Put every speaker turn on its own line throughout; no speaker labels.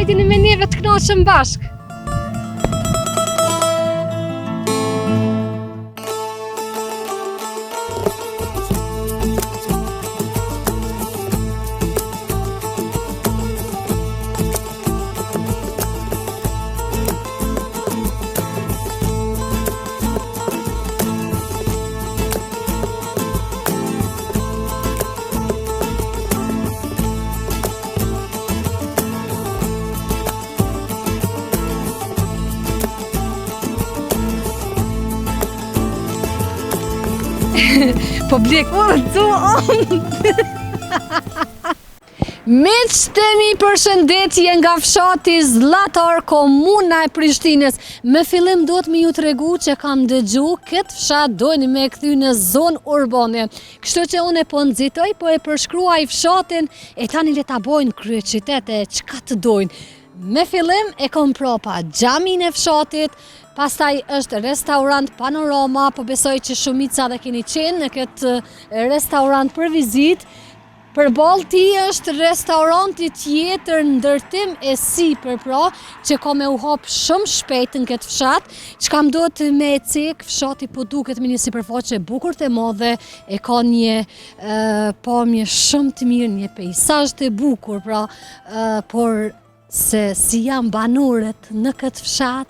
Hajdini me neve të knoqëm bashk. Po blek, Miqtemi, përshëndetje nga fshati Zllatar, komuna e Prishtinës. Me fillim duhet me ju tregu që kam dëgju këtë fshat dojnë me kthy në zonë urbane. Kështu që unë po nxitoj, po e përshkruaj fshatin e tani le ta bojnë kryeqytete çka të dojnë. Me fillim e kom propa xhamin e fshatit, pastaj është restorant Panorama, po besoj që shumica dhe keni qenë në këtë restorant për vizitë. Përballë ti është restoranti tjetër ndërtim e sipër, pra, që ka me u hap shumë shpejt në këtë fshat, që kam do të me cek, fshati po duket me një sipërfaqe bukur të madhe, e ka një pamje shumë të mirë, një peizazh të bukur, pra, por se si janë banorët në këtë fshat,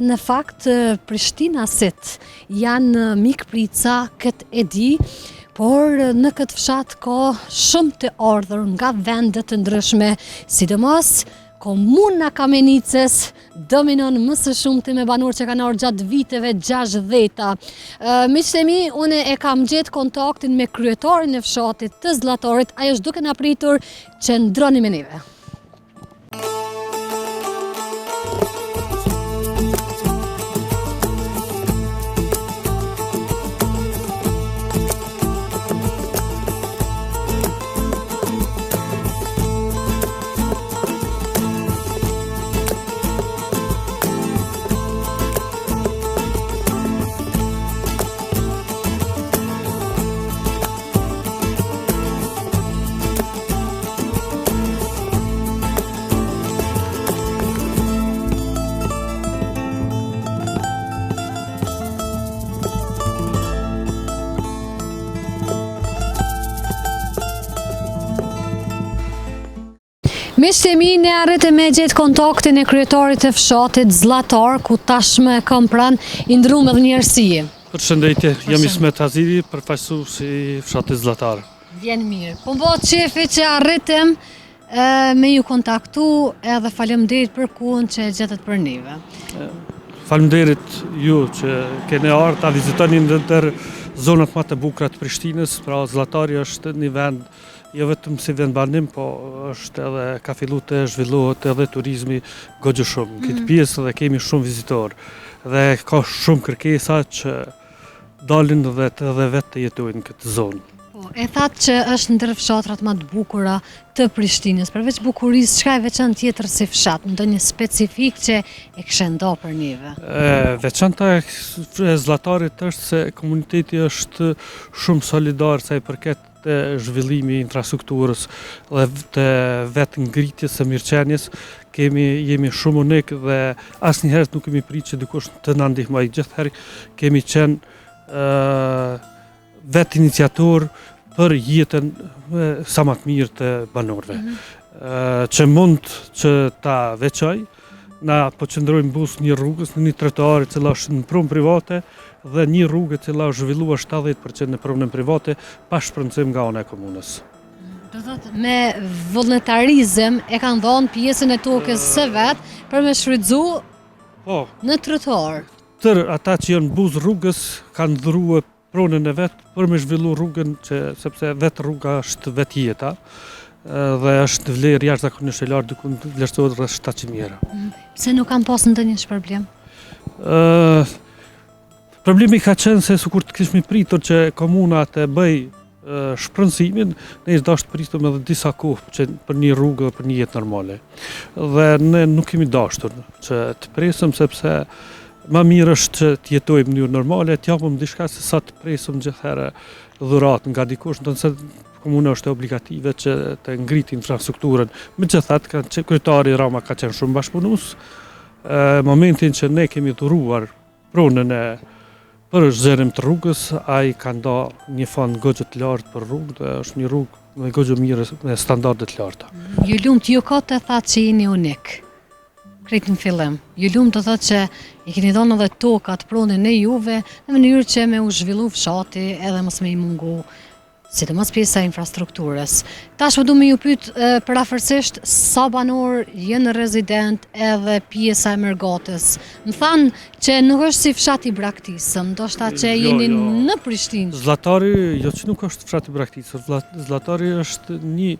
në fakt Prishtinasit janë mikprica, këtë e di, por në këtë fshat ka shumë të ardhur nga vendet të ndryshme, sidomos komuna Kamenicës dominon më së shumti me banor që kanë ardhur gjatë viteve 60. Miqtemi, unë e kam gjetë kontaktin me kryetarin e fshatit të Zllatarit, ai është duke na pritur që ndroni me neve. Miqtemi, ne arritëm me gjetë kontaktin e kryetarit të fshatit Zllatar, ku tashmë kam pranë i ndruar edhe një arsye.
Përshëndetje, jam Ismet Aziri, përfaqësues i fshatit Zllatar.
Vjen mirë. Po bëhet shefi që arritëm me ju kontaktu, edhe faleminderit për kohën që e gjetët për neve.
Faleminderit ju që keni ardhur ta vizitoni ndër zonat më të bukura të Prishtinës, pra Zllatari është një vend jo vetëm si vend banim, po është edhe ka filluar të zhvillohet edhe turizmi goxha shumë. Në këtë pjesë dhe kemi shumë vizitorë dhe ka shumë kërkesa që dalin dhe vetë të jetojnë në këtë zonë.
Po, e thatë që është ndër fshatrat më të bukura të Prishtinës. Përveç bukurisë, çka e veçantë tjetër si fshat, ndonjë specifik që e kishë për neve?
Veçanta e Zllatarit është se komuniteti është shumë solidar sa i përket të zhvillimi i infrastrukturës dhe të vetë ngritjes së mirëqenies. Jemi shumë unik dhe asnjëherë nuk kemi pritur që dikush të na ndihmojë. Gjithherë kemi qenë vetë iniciator për jetën sa më të mirë të banorëve. Që mund që ta veçoj, na po qëndrojmë bus një rrugës, në një trotuar që është në pronën private dhe një rrugë që është zhvilluar 70% në pronën private pa shpërndësim nga ana e komunës.
Do thotë me vullnetarizëm e kanë dhënë pjesën e tokës së vet për me shfrytzu në trotuar.
Tërë ata që janë buz rrugës kanë dhëruar pronën e vet për me zhvillu rrugën sepse vetë rruga është vetë jeta dhe është vlerë jashtëzakonisht e lartë, diku vlerësohet rreth 700.000 euro.
Pse nuk kanë pas ndonjë shpërblim?
Problemi ka qenë se sikur të kishmi pritur që komuna të bëj shpërndësimin, ne dashur të prisëm edhe disa kohë për një rrugë dhe për një jetë normale. Dhe ne nuk kemi dashur që të presëm sepse më mirë është që të jetojmë në mënyrë normale, të japim diçka se sa të presim gjithherë dhuratë nga dikush, ndonëse komuna është e obligative që të ngrit infrastrukturën. Megjithatë, kryetari Rama ka qenë shumë bashkëpunues. Momentin që ne kemi dhuruar pronën për zgjerim të rrugës, ai ka nda një fond goxhë të lartë për rrugë, dhe është një rrugë me goxhë mirë me standarde të larta.
Ju lumt, ju ka të thatë që jeni unik. Krejt në fillim. Ju lumt të thotë që i keni dhënë edhe tokat pronën e juve në mënyrë që me u zhvillu fshati edhe mos me i mungu sidomos pjesa e infrastrukturës. Tashmë du me ju pyet përafërsisht sa banor jenë rezident edhe pjesa e Mërgatës. Më thanë që nuk është si fshati i Braktisëm, ndoshta që jeni në Prishtinë.
Zlatari, jo që nuk është fshati i Braktisës, Zlatari është një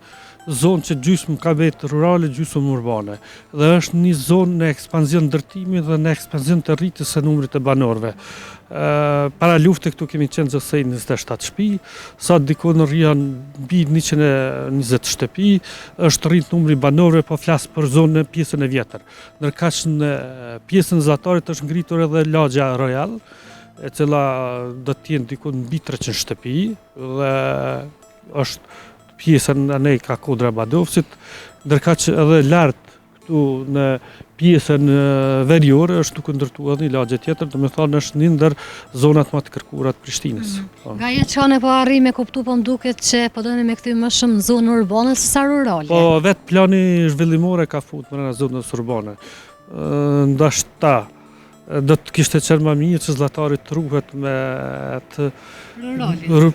zonë që gjysmë ka vetë rurale, gjysmë urbane. Dhe është një zonë në ekspanzion ndërtimi dhe në ekspanzion të rritjes së numrit të banorëve. Para lufte këtu kemi qenë gjithsej 27 shtëpi, sa diku në rrian mbi 120 shtëpi, është rrit numri banorëve, po flas për zonën pjesën e vjetër. Ndërkaq në pjesën e Zllatarit është ngritur edhe lagja Royal, e cila do të jenë diku mbi 300 shtëpi dhe është pjesën anej ka Kodra Badovësit, ndërkaq edhe lart këtu në pjesën veriore është duke ndërtuar një lagje tjetër, do të thonë është një ndër zonat më të kërkuara të Prishtinës.
Nga jetë çane po arri me kuptu, po m'duket që po doni me kthy më shumë në zonë urbane se sa rurale.
Po vetë plani zhvillimor e ka futur brenda zonës urbane. Ndoshta do të kishte qenë më mirë që Zllatari të ruhet me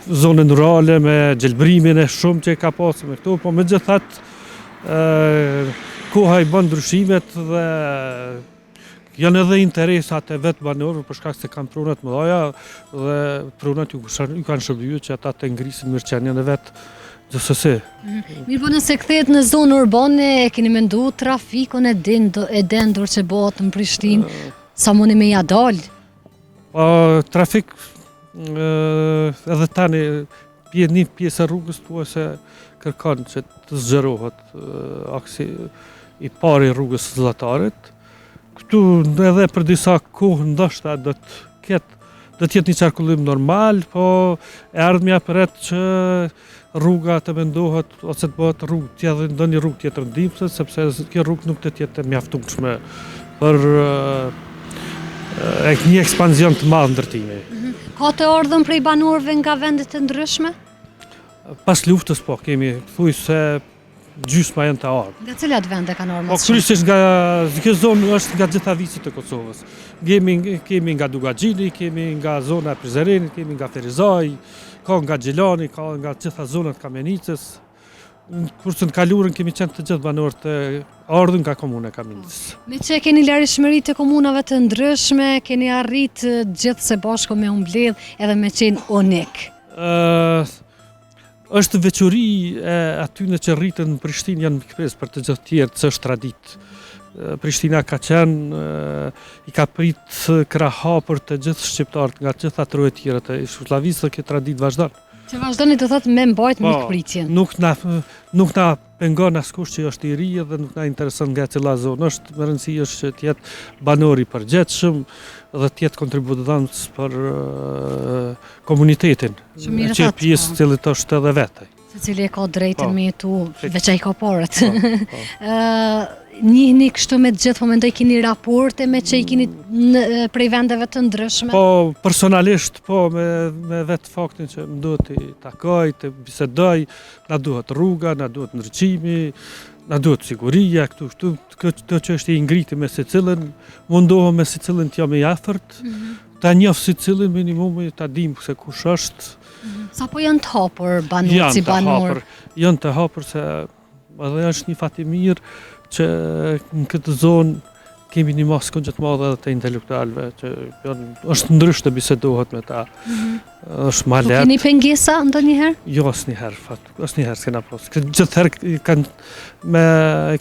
zonën rurale, me gjelbrimin e shumë që ka pasur me këtu, po megjithatë koha i bën ndryshimet dhe janë edhe interesat e vetë banorëve për shkak se kanë prunat mëdha dhe prunat ju kanë shërbyer që ata të ngrisin mirëqenien e vet gjithsesi.
Mirë, po nëse kthehet në zonë urbane, e keni menduar trafikun e dendur që bëhet në Prishtinë, sa mundi me ja dal?
Po trafik edhe tani një pjesë e rrugës thua se kërkon që të zgjerohet aksi i parë i rrugës së Zllatarit. Këtu edhe për disa kohë ndoshta do të jetë një qarkullim normal, po e ardhmja përret që rruga të vendohet ose të bëhet rrugë tjetër, ndonjë rrugë tjetër ndihmëse, sepse kjo rrugë nuk të jetë mjaftueshme për një ekspanzion të madh ndërtimi.
Ka të ardhur prej banorëve nga vendet e ndryshme?
Pas luftës po kemi thuj se gjysma janë të ardhur.
Nga cilat vende kanë ardhur?
Po kryesisht nga kjo zonë është nga gjitha vicit e Kosovës. Kemi nga Dugaxhili, kemi nga zona e Prizrenit, kemi nga Ferizaj, ka nga Xhilani, ka nga gjitha zonat Kamenicës. Kurse në kalurën kemi qenë të gjithë banorët të ardhur nga komuna e Kamenicës.
Me që keni larishmëri të komunave të ndryshme, keni arrit gjithë së bashku me u mbledh edhe me qenë unik.
Është veçori e atyne që rritën në Prishtinë janë mikpres për të gjithë tjerë që është tradit. Prishtina ka qenë, i ka prit kraha për të gjithë shqiptarët nga gjitha troje tjera të Jugosllavisë, kjo tradit vazhdon.
Që vazhdoni të thotë me mbajt mikpritjen.
Nuk na pengon askush që është i ri dhe nuk na intereson nga cila zonë. Është më rëndësi është që të jetë banor i përgjithshëm dhe të jetë kontributant për komunitetin, që pjesë e cilit është edhe vetë.
Secili e ka drejtën me jetu, veç ai ka parët. Njihni kështu me të gjithë, po mendoj keni raporte me që i keni prej vendeve të ndryshme?
Po, personalisht, po, me vetë faktin që më duhet të takoj, të bisedoj, na duhet rruga, na duhet ndryqimi, na duhet siguria, këto që është i ngriti me secilin, mundohem me secilin t'jam i afërt, ta njoh secilin minimumi, ta dim se kush është.
Sa po janë të hapur banor si banor?
Janë të hapur se edhe është një fat i mirë që në këtë zonë kemi një masë këngët madhe edhe të intelektualve, që është ndryshe të bisedohet me ta. Është ma lehtë.
Keni pengesa ndonjëherë?
Jo, asnjëherë s'kena pas. Gjithherë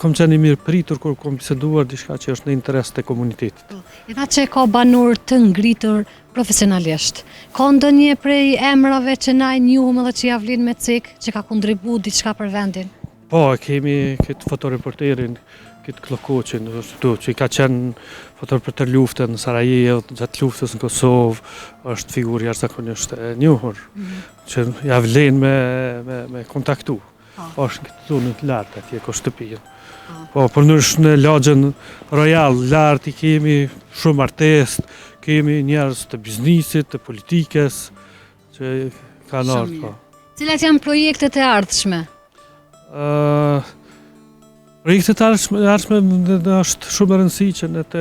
kom qenë i mirë pritur kur kom biseduar diçka që është në interes të komunitetit.
Edhe që ka banor të ngritur profesionalisht. Ka ndonjë prej emrave që na e njohëm edhe që ja vlen me cek, që ka kontribuar diçka për vendin?
Po, kemi këtë fotoreporterin, këtë Klokoqin, që i ka qenë për të luftën në Sarajevo, gjatë luftës në Kosovë, është figurë jashtëzakonisht e njohur, që ja vlen me kontaktu. Është në këtë zonë të lartë atje ko shtëpinë. Po, përndryshe në lagjën Royal, lartë i kemi shumë artist, kemi njerëz të biznisit, të politikës, që kanë ardhur. Po.
Cilat janë projektet e ardhshme?
Projektet e ardhshme është shumë e rëndësishme që ne të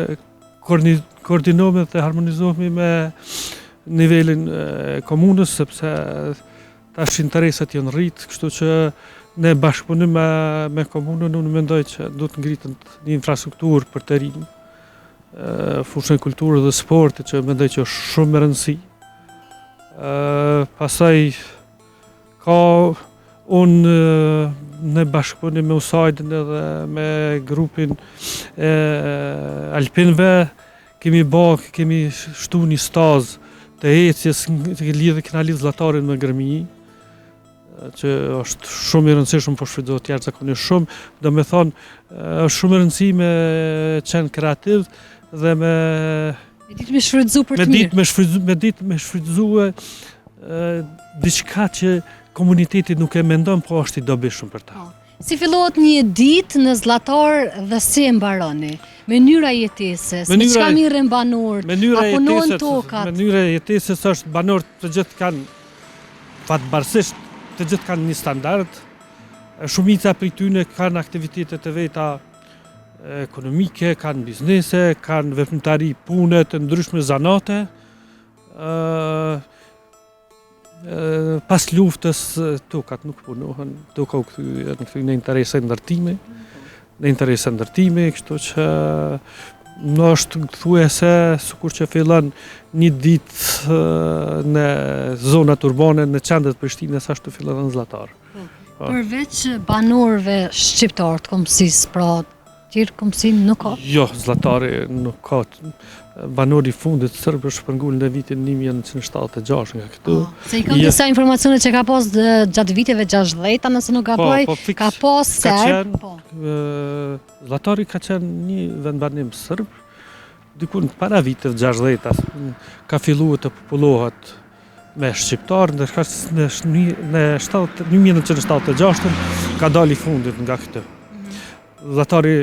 koordinohemi dhe harmonizohemi me nivelin e komunës, sepse tash interesat janë rrit, kështu që ne bashkëpunim me komunën, unë mendoj që do të ngritën një infrastrukturë për të rinj, fushën e kulturës dhe sportit, që mendoj që është shumë e rëndësi. Pastaj ka unë në bashkëpunim me USAID-in edhe me grupin e alpinëve, kemi shtu një stazë të ecjes që kena lidhë Zllatarin me Gërmi, që është shumë i rëndësishëm, po shfrytëzohet jashtëzakonisht shumë, do me thonë, është shumë i rëndësishëm me qenë kreativ dhe me
ditë me shfrytëzu për të mirë.
Me ditë me shfrytëzu diçka që komuniteti nuk e mendon, po është i dobishëm për ta.
Si fillohet një ditë në Zllatar dhe si e mbaroni? Mënyra jetesës, me çka mirën banorët, apo punojnë tokat?
Mënyra jetesës është banorët të gjithë kanë fatbarësisht, të gjithë kanë një standard. Shumica prej tyre kanë aktivitete të veta ekonomike, kanë biznese, kanë veprimtari pune të ndryshme zanate. Pas luftës tokat nuk punohen, toka u kthye në interese ndërtimi, kështu që në është thuajse sikur që fillon një ditë në zonat urbane në qendër të Prishtinës, ashtu fillon në Zllatar.
Përveç banorëve shqiptar të kombësisë, pra tjerë kombësin nuk ka?
Jo, Zllatari nuk ka. Banori fundit sërb është shpërngul në vitin 1976 nga këtu.
Se i kam disa informacione që ka pas gjatë viteve 60, nëse nuk gaboj, ka pas serb.
Zllatari ka qenë një vendbanim sërb, dikun para viteve 60, ka filluar të popullohet me shqiptar, ndërsa në 1976 ka dali fundit nga këtë. Zllatari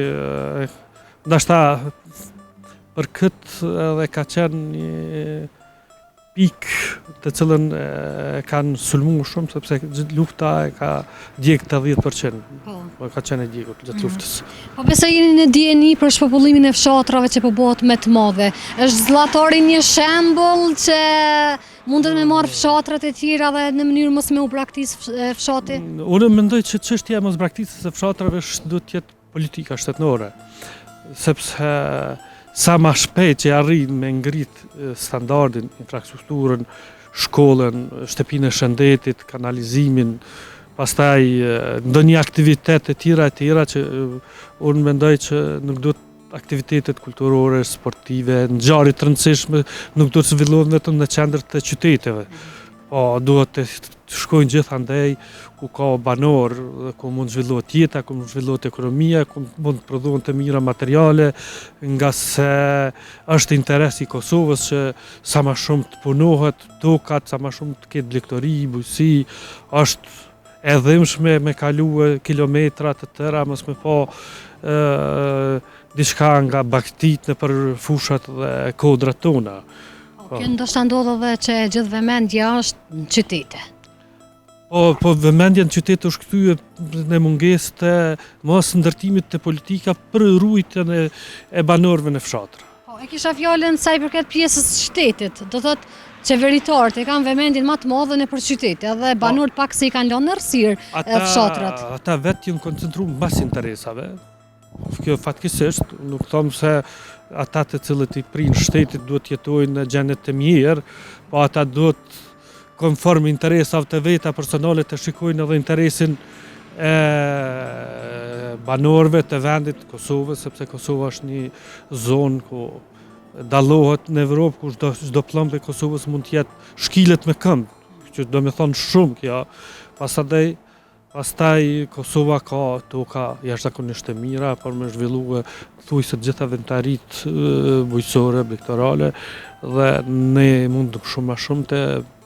ndashta për këtë edhe ka qenë një pikë të cilën kanë sulmuar shumë, sepse lufta e ka djegë 80%. Ka qenë e djegur gjatë luftës.
Po besoj jeni në dieni për shpopullimin e fshatrave që po bëhet më të madhe. Është Zllatari një shembull që mundet me marrë fshatrat e tjera dhe në mënyrë mos me u braktisë fshati?
Unë mendoj që çështja e mosbraktisjes së fshatrave duhet të jetë politika shtetërore, sepse sa ma shpejt që arrin me ngrit standardin, infrastrukturën, shkollën, shtëpinë e shëndetit, kanalizimin, pastaj ndonjë aktivitet e tjera që unë mendoj që nuk duhet aktivitetet kulturore, sportive, ngjarje të rëndësishme nuk duhet të zhvillohen vetëm në qendër të qyteteve. Po duhet të shkojnë gjithandej ku ka banor, ku mund zhvillohet jeta, ku mund zhvillohet ekonomia, ku mund të prodhohen të mira materiale, nga se është interes i Kosovës që sa ma shumë të punohet tokat, sa ma shumë të ketë blegtori, bujqësi, është e dhimbshme me kaluar kilometra të tëra, mos me pa diçka nga baktit në për fushat dhe kodrat tona.
Kjo ndoshta ndodh edhe që gjithë vëmendja është në qytete.
Po vëmendja në qytet është kthyer në mungesë të mos ndërtimit të politika për rujtjen e banorëve në fshatra.
Po, e kisha fjalën sa i përket pjesës së shtetit, do thotë qeveritarët e kanë vëmendjen më të madhe nëpër qytete, edhe banorët pak se i kanë lënë errësirë fshatrat.
Ata vetë janë koncentruar mbas interesave. Kjo fatkesisht, nuk them se ata të cilët i prinë shtetit duhet jetojnë në gjendje të mirë, po ata duhet konform interesave të veta personale të shikojnë edhe interesin e banorëve të vendit Kosovës, sepse Kosova është një zonë ku dallohet në Evropë, ku çdo plumb e Kosovës mund të jetë shkilet me këmbë, që do me thonë shumë kjo. Pastaj Pastaj Kosova ka toka jashtëzakonisht e mira, por me zhvilluar thuajse të gjitha veprimtaritë bujqësore, bliktorale dhe ne mund shumë më shumë të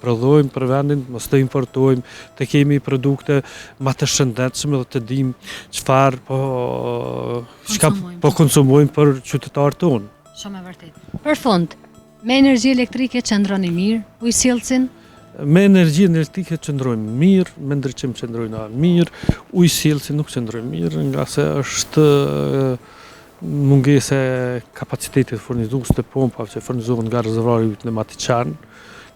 prodhojmë për vendin, mos të importojmë, të kemi produkte më të shëndetshme dhe të dimë çfarë po konsumojmë për qytetarët tonë.
Shumë e vërtet. Për fund, me energji elektrike qëndroni mirë, ujësillësin?
Me energjinë elektrike qëndrojmë mirë, me ndriçim qëndrojmë mirë, ujësillësi nuk qëndrojmë mirë, nga se është mungese kapacitetit furnizues të pompave që furnizohen nga rezervuari në Matiqan.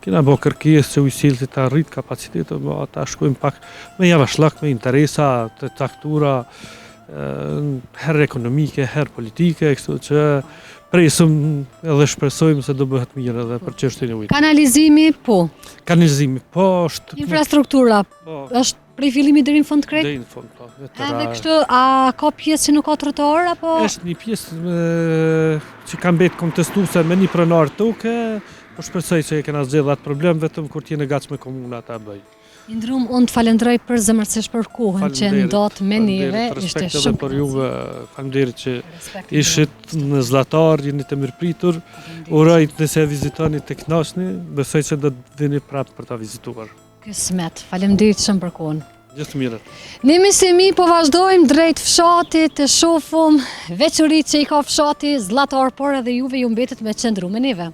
Kena bë kërkesë që ujësillësi të arrit kapacitetin, ata shkojmë pak me javashllak, me interesa të caktuara, herë ekonomike, herë politike, kështu që presim edhe shpresojmë se do bëhet mirë edhe për çështjen e ujit.
Kanalizimi po.
Kanalizimi po është.
Infrastruktura është prej fillimit deri në fund krejt?
Deri në fund po.
Edhe kështu, a ka pjesë që nuk ka trotuar apo?
Është një pjesë që ka mbetë kontestuese me një pronar toke, po shpresoj që e kena zgjedhur atë problem vetëm kur t'jene gatshme komuna ta bëj.
Indrum, unë të falenderoj për zemërsisht për kohën që ndot me neve, ishte shumë
për juve, faleminderit që ishit në Zllatar, jeni të mirëpritur. Uroj nëse vizitoni të kënaqni, besoj që do të vini prapë për ta vizituar.
Kismet, faleminderit shumë për kohën.
Gjithë mirët.
Ne mi po vazhdojmë drejt fshatit të shohim veçoritë që i ka fshati Zllatar, por edhe juve ju mbetet me qëndru me neve.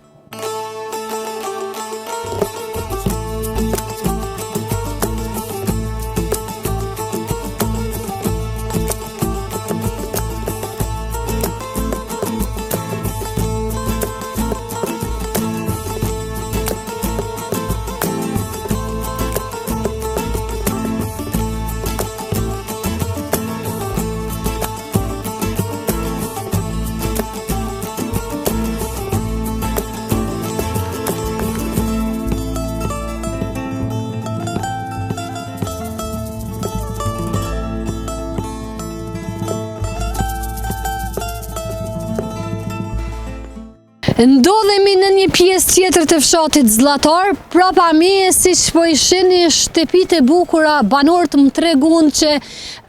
Ndodhemi në një pjesë tjetër të fshatit Zllatar, prapa me siç po i shihni shtëpitë e bukura, banorët më treguan që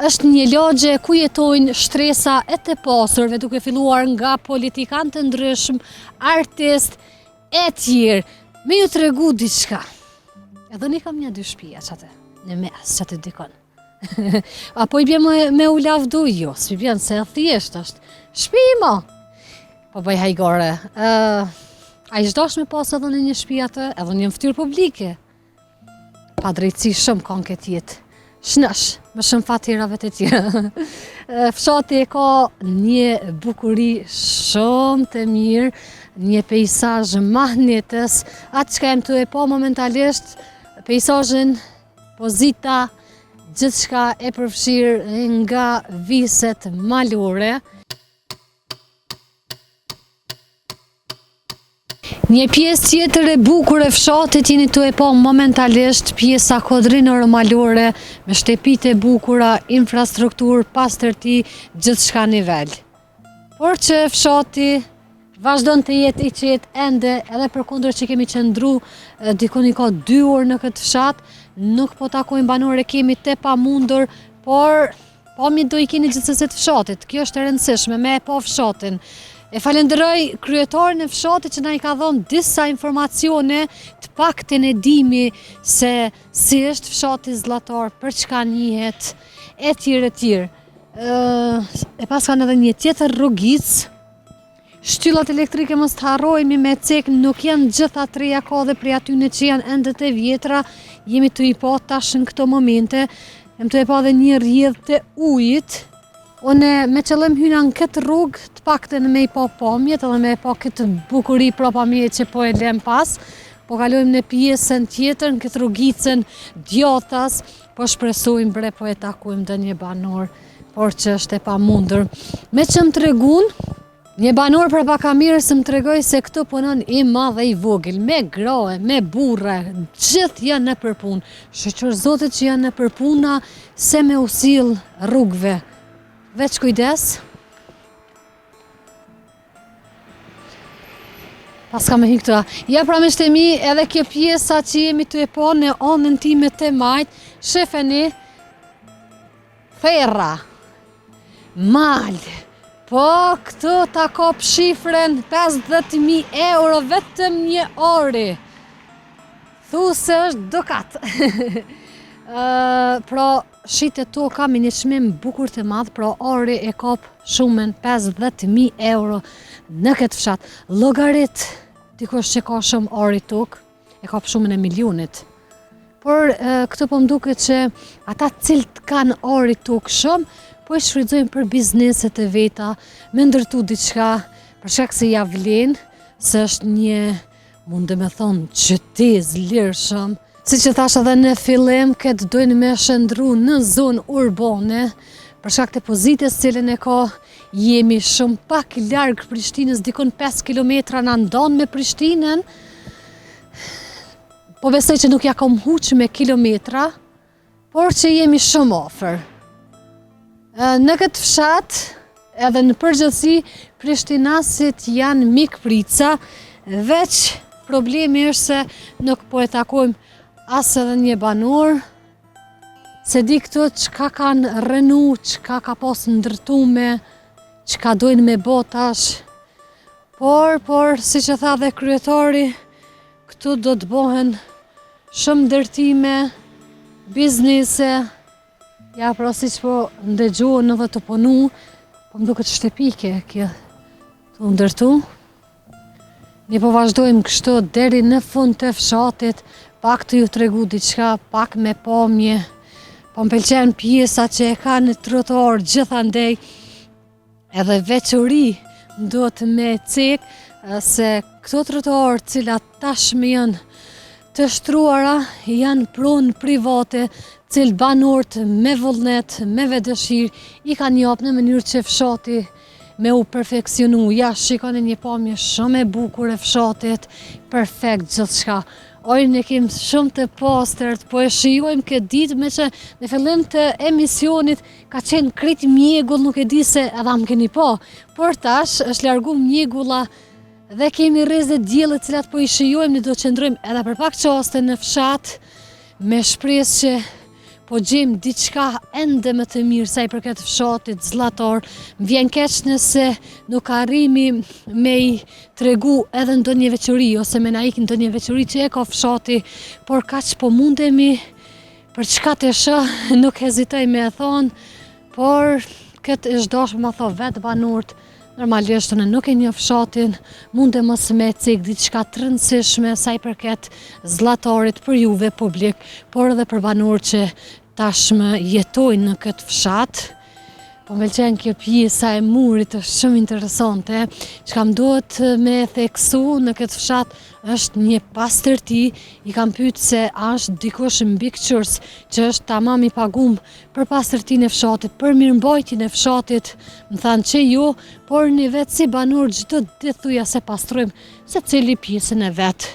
është një lagje ku jetojnë shtresa e të pasurve, duke filluar nga politikanë të ndryshëm, artistë e tjerë. Me ju tregu diçka. Edhe ne kam një dy shtëpia çatë, në mes çatë dikon. Apo i bjem me u lavdu jo, s'pi bjen se thjesht është. Shtëpi po bëj hajgore. A i shdosh me pas edhe në një shtëpi atë, edhe një fytyrë publike. Pa drejtësi shumë kanë këtë jetë. Shnesh, më shumë fatirave të tjera. Fshati ka një bukuri shumë të mirë, një peisazh mahnetës, atë që ka jem të e po momentalisht, peisazhin, pozita, gjithçka e përfshirë nga viset malore. Një pjesë tjetër e bukur e fshatit jeni të e pa momentalisht pjesa kodrinore malore me shtëpitë e bukura, infrastrukturë, pastërti, gjithçka nivel. Por që fshati vazhdon të jetë i qetë ende, edhe përkundër që kemi qëndru dikoni ka 2 orë në këtë fshat, nuk po takojmë banore, kemi te pamundur, por mi do i keni gjithsesi të fshatit. Kjo është e rëndësishme me e pa fshatin. E falenderoj kryetarin e fshatit që na i ka dhënë disa informacione, të paktën e dimi se si është fshati Zllatar, për çka njihet, e tjerë. E pas kanë edhe një tjetër rrugicë. Shtyllat elektrike mos të harrojmë me cek, nuk janë gjitha treja, ka dhe prej atyne që janë ende të vjetra, jemi të i pa tash në këto momente, jem të i pa dhe një rrjedhë të ujit. Unë me qëllim hyna në këtë rrugë, të paktën me i pa pamjet, edhe me i pa këtë bukuri propamjet që po e lem pas, po kalojmë në pjesën tjetër, në këtë rrugicën djathtas, po shpresojmë bre po e takojmë dhe një banor, por që është e pamundur. Me që më tregun, një banor për pak a mirë se më tregoj se këtu punon i madh dhe i vogël, me grahe, me burre, gjithë janë në përpunë. Shoqër zotit që janë në përpuna se me u sill rrugëve. Veç kujdes. Pas ka me hi këtura. Ja pra me shtemi edhe kjo pjesa që jemi të e po në anën time të majtë, shefeni, Ferra, mal, po këtu ta kop shifren 50.000 euro vetëm një ori. Thu se është dukat. Pra, shite to ka me një çmim bukur të madh, pra ori e kop shumën 50.000 euro në këtë fshat. Llogarit dikush që ka shumë ori tok, e kop shumën e milionit. Por këtë po m'duket që ata cilët kanë ori tok shumë, po e shfrytëzojnë për bizneset e veta, me ndërtu diçka, për shkak se ja vlen, se është një, mund me thonë, qytet lirshëm. Si që thash edhe në fillim, këtë dojnë me shëndru në zonë urbane, për shkak të pozitës cilën e ka, jemi shumë pak largë Prishtinës, dikon 5 kilometra në ndonë me Prishtinën, po besoj që nuk ja kam huq me kilometra, por që jemi shumë ofër. Në këtë fshat, edhe në përgjithësi, prishtinasit janë mikprica, veç problemi është se nuk po e takojmë asë edhe një banor, se di këtu çka kanë rënu, çka ka pas ndërtume, çka dojnë me botash, por, si që tha dhe kryetari, këtu do të bohen shumë ndërtime, biznese, ja pra si që po ndëgjohen edhe të punu, po më duket shtepike kjo të ndërtu. Ne po vazhdojmë kështu deri në fund të fshatit, pak të ju tregu diçka, pak me pamje, po më pëlqen pjesa që e ka në trotuar gjithandej, edhe veçori duhet me cek, se këto trotuar cilat tashmë janë të shtruara, janë pronë private, cilë banorët me vullnet, me vedëshir, i kanë japë në mënyrë që fshati me u perfekcionu. Ja, shikoni një pamje shumë e bukur e fshatit, perfekt gjithçka. Ojnë e kemë shumë të pastërt, po e shijojmë këtë ditë me që në fillim të emisionit ka qenë krejt mjegull, nuk e di se edhe më keni po, por tash është largu mjegulla dhe kemi rrezet diellit cilat po i shijojmë, ne do të qëndrojmë edhe për pak qaste në fshat, me shpresë që po gjejmë diçka ende më të mirë sa i përket fshatit Zllator. Më vjen keq nëse nuk arrimi me i tregu edhe ndonjë veçori ose me na ik ndonjë veçori që e ka fshati, por kaq po mundemi për çka të shoh, nuk hezitoj me e thonë, por këtë është dashur ma tho vetë banorët. Normalisht në nuk e një fshatin, mund e mos me cek diçka të rëndësishme sa i përket Zllatorit për juve publik, por edhe për banorët që tashmë jetojnë në këtë fshat. Po më pëlqen kjo pjesa e murit, është shumë interesante. Çka më duhet me theksu në këtë fshat është një pastërti. I kam pyet se a është dikush mbikëqyrës që është tamam i pagum për pastërtinë e fshatit, për mirëmbajtjen e fshatit. Më thanë që jo, por ne vetë si banor çdo ditë thuja se pastrojmë secili pjesën e vet,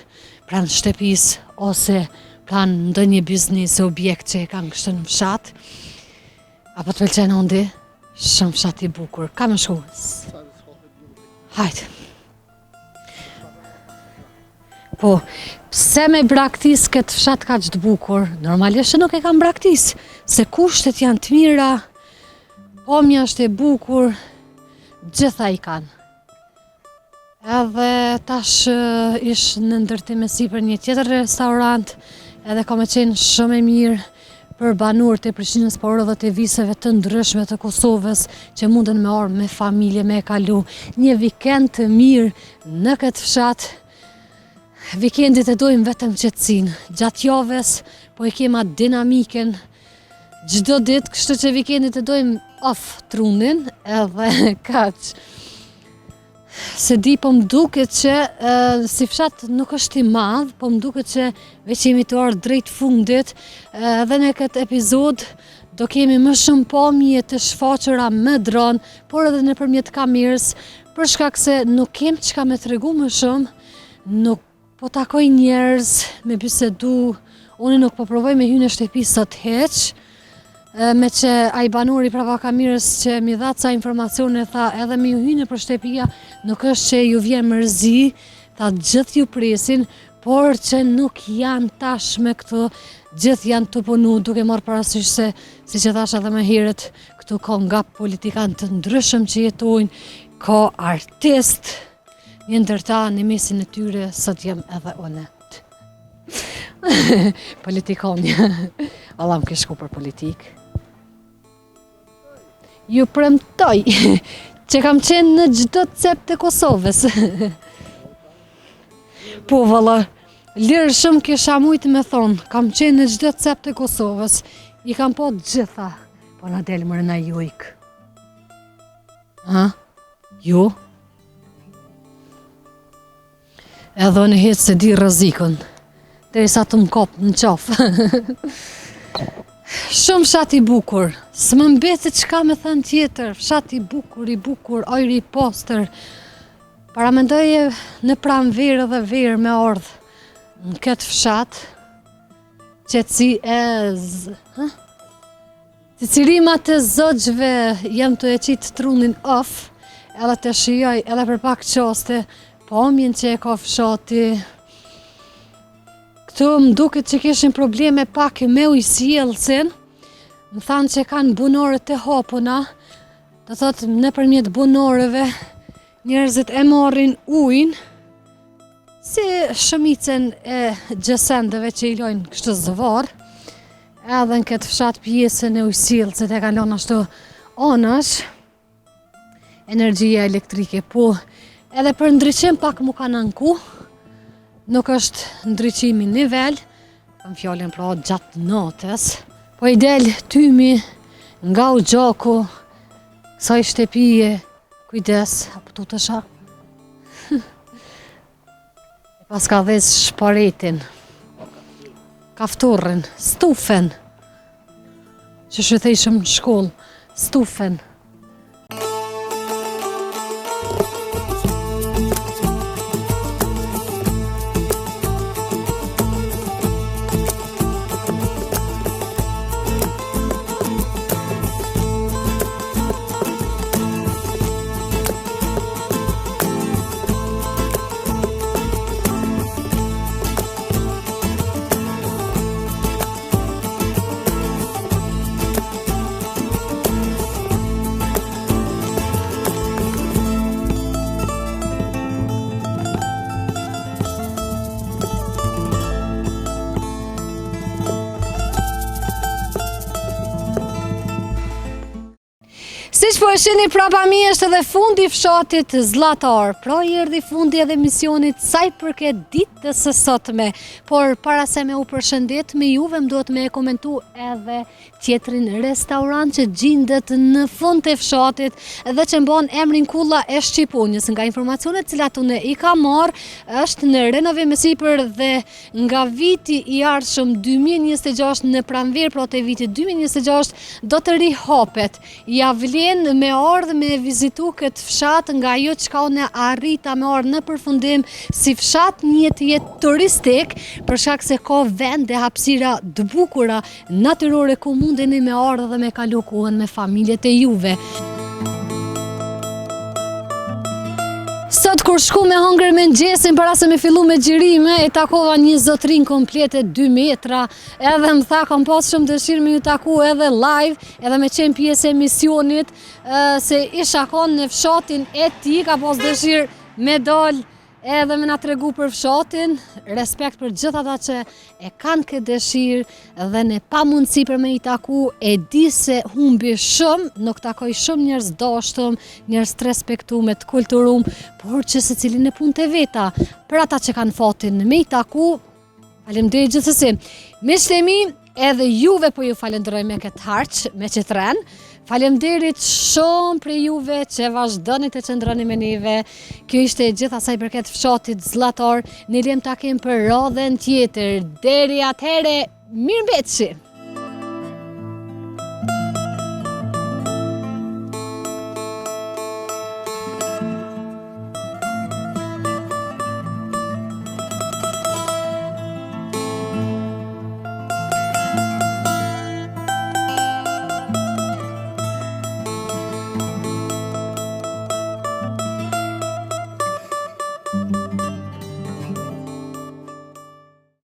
pranë shtëpisë ose pranë ndonjë biznesi, objekt që e kanë kështu në fshat. Apo të pëlqen ondi? Shumë fshat i bukur. Ka më shku? Hajde. Po, pse me braktis këtë fshat ka që të bukur? Normalisht nuk e kam braktis, se kushtet janë të mira, pamja është e bukur, gjitha i kanë. Edhe tash ish në ndërtim e sipër një tjetër restorant, edhe ka me qenë shumë e mirë për banorët e Prishtinës, por edhe të viseve të ndryshme të Kosovës, që munden me orë me familje, me kalu një vikend të mirë në këtë fshat. Vikendit e dojmë vetëm qetësinë, gjatë javës, po e kema dinamiken çdo ditë, kështu që vikendit e dojmë off trunin, edhe kaq. Se di, po më duket që si fshat nuk është i madh, po më duket që veç jemi të ardhur drejt fundit, dhe në këtë epizod do kemi më shumë pamje të shfaqura me dron, por edhe nëpërmjet kamerës, për shkak se nuk kem çka me tregu më shumë, nuk po takoj njerëz me bisedu, unë nuk po provoj me hyrë në shtëpi sot hiç. Me që ai banori prava kamerës që mi dha ca informacione, tha edhe mi ju hynë për shtëpia, nuk është që ju vjen mërzi, tha gjithë ju presin, por që nuk janë tash me këto, gjithë janë të punu duke marrë parasysh se, si që thash edhe më herët, këtu ka nga politikanë të ndryshëm që jetojnë, ka artist, një ndërta në mesin e tyre, sot jem edhe une. Politikonja, Allah më kishku për politikë. Ju premtoj që kam qenë në çdo cep të Kosovës. Po valla, lirë shumë kisha mujtë me thonë, kam qenë në çdo cep të Kosovës, i kam po gjitha, po na del mërë na jujk. Ha? Ju? Edhe në hitë se di rrezikun, derisa të më kopë në qafë. Shumë fshat i bukur, s'më mbetet çka me thënë tjetër, fshat i bukur, ajri i pastër. Paramendoje në pranverë dhe verë me ardhë në këtë fshat, qetësi Cicirimat e zogjve jam të e qitë trunin off, edhe të shijoj edhe për pak qaste, pamjen që e ka fshati. Këtu më duket që kishin probleme pak me ujësjellësin, më thanë që kanë bunorët e hapuna, do thotë nëpërmjet bunorëve njerëzit e marrin ujin, si shëmicën e gjësendeve që i lojnë kështu zëvar, edhe në këtë fshat pjesën e ujësjellësit e kalon ashtu anash, energjia elektrike, po edhe për ndryqim pak mu kanë anku, nuk është ndryqimi nivel, kam fjallin pra gjatë natës, po i del tymi nga u gjaku, kësaj shtepije, kujdes, apo tu të sha. E pas ka dhez shparetin, kafturrin, stufen, që shëthejshëm në shkollë, stufen. Siç po e shihni prapa mi është edhe fundi i fshatit Zllatar. Pra i erdhi fundi edhe misionit sa i përket ditës së sotme. Por para se me u përshëndet me juve, më duhet me e komentu edhe tjetrin restorant që gjendet në fund të fshatit dhe që mban emrin Kulla e Shqiponjës. Nga informacionet cilat unë i kam marrë, është në renovim më sipër dhe nga viti i ardhshëm 2026 në pranverë, pra të vitit 2026 do të rihapet. Ja vlen me ardhë me vizitu këtë fshat nga jo që ka unë arrita me ardhë në përfundim si fshat një jetë turistik, për shkak se ka vende hapësira të bukura natyrore ku mundeni me ardhë dhe me kalu kohën me familjet e juve. Sot kur shku me hëngër me mëngjesin para se me fillu me xhirime, e takova një zotrin komplete 2 metra, edhe më tha kam pas shumë dëshirë me ju taku edhe live, edhe me qenë pjesë e misionit, se isha konë në fshatin e ti, ka pas dëshirë me dal edhe me na tregu për fshatin, respekt për gjithë ata që e kanë këtë dëshirë dhe ne pa mundësi për me i taku, e di se humbi shumë, nuk takoj shumë njerëz dashtëm, njerëz të respektuar, të kulturum, por që se cilin e punë të veta. Për ata që kanë fatin me i taku, faleminderit gjithsesi. Miqtë e mi, edhe juve po ju falenderoj me këtë harç, me qetren. Faleminderit shumë për juve që vazhdoni të qëndroni me neve. Kjo ishte gjithë asaj përket fshatit Zllatar. Ne lem takim për radhën tjetër. Deri atëherë, mirëmbëjtje.